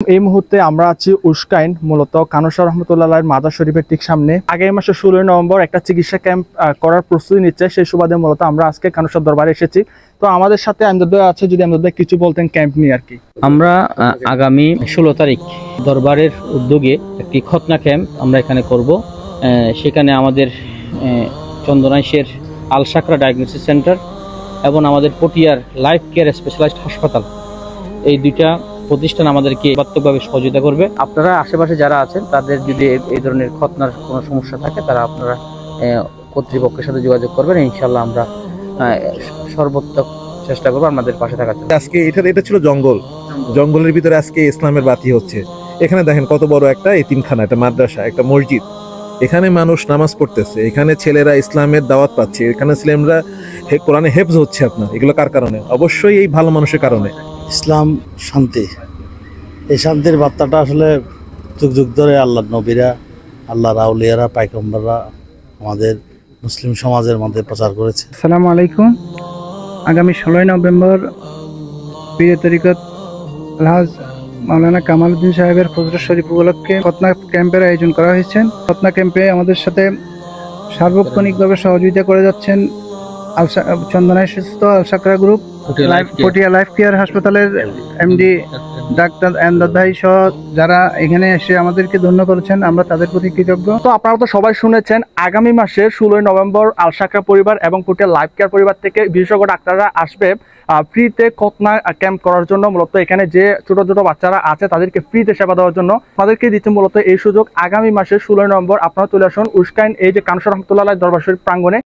এই মুহূর্তে আমরা আছি উস্কাইন, মূলত কানসার রহমতুল্লাহ মাজার শরীফের ঠিক সামনে। আগামী মাসের 16 নভেম্বর একটা চিকিৎসা ক্যাম্প করার প্রস্তুতি নিচ্ছে, সেই সুবাদে মূলত আমরা আজকে কানসার দরবারে এসেছি। তো আমাদের সাথে আমজাদ ভাই আছে, যদি আমজাদ ভাই কিছু বলতেন ক্যাম্প নিয়ে আর কি। আমরা আগামী 16 তারিখ দরবারের উদ্যোগে একটি খতনা ক্যাম্প আমরা এখানে করব। সেখানে আমাদের চন্দনাইশের আল সাকরা ডায়াগনোসিস সেন্টার এবং আমাদের পটিয়ার লাইফ কেয়ার স্পেশালাইজড হাসপাতাল, এই দুইটা প্রতিষ্ঠান আমাদেরকে বাস্তবভাবে সহযোগিতা করবে। আপনারা আশেপাশে যারা আছেন তাদের যদি এই ধরনের খতনার কোনো সমস্যা থাকে, তারা আপনারা কর্তৃপক্ষের সাথে যোগাযোগ করবেন। ইনশাল্লাহ আমরা সর্বোত্তম চেষ্টা করবো আমাদের পাশে থাকার জন্য। আজকে এটা ছিল জঙ্গলের ভিতরে আজকে ইসলামের বাতি হচ্ছে। এখানে দেখেন কত বড় একটা এতিমখানা, একটা মাদ্রাসা, একটা মসজিদ। এখানে মানুষ নামাজ পড়তেছে, এখানে ছেলেরা ইসলামের দাওয়াত পাচ্ছে, এখানে ছেলেরা কোরআনে হেফজ হচ্ছে। আপনার এগুলো কার কারণে? অবশ্যই এই ভালো মানুষের কারণে। ইসলাম শান্তি, এই শান্তির বার্তাটা আসলে যুগ যুগ ধরে আল্লাহ নবীরা, আল্লাহর আউলিয়ারা, পায়গম্বররা আমাদের মুসলিম সমাজের মধ্যে প্রচার করেছে। আসসালামু আলাইকুম। আগামী 16 নভেম্বর পীর তরিকত আলহাজ মাওলানা কামাল উদ্দিন সাহেবের ফজর শরীফ উপলক্ষে খতনা ক্যাম্পের আয়োজন করা হয়েছে। খতনা ক্যাম্পে আমাদের সাথে সার্বক্ষণিকভাবে সহযোগিতা করে যাচ্ছেন চন্দনাইশ আল সাকরা গ্রুপ, পটিয়া লাইফ কেয়ার হাসপাতালের এমডি ডাক্তার আমজাদ ভাই সহ যারা এখানে এসে আমাদেরকে ধন্য করেছেন, আমরা তাদের প্রতি কৃতজ্ঞ। তো আপনারা তো সবাই শুনেছেন, আগামী মাসের 16 নভেম্বর আল সাকরা পরিবার এবং পটিয়া লাইফ কেয়ার পরিবার থেকে বিশেষজ্ঞ ডাক্তাররা আসবে ফ্রিতে খতনা ক্যাম্প করার জন্য। মূলত এখানে যে ছোট ছোট বাচ্চারা আছে তাদেরকে ফ্রিতে সেবা দেওয়ার জন্য তাদেরকে দিচ্ছে মূলত এই সুযোগ। আগামী মাসের 16 নভেম্বর আপনারা চলে আসুন উস্কাইন, এই যে কানসার রহমতুল্লাহ দরবার শরীফ প্রাঙ্গণে।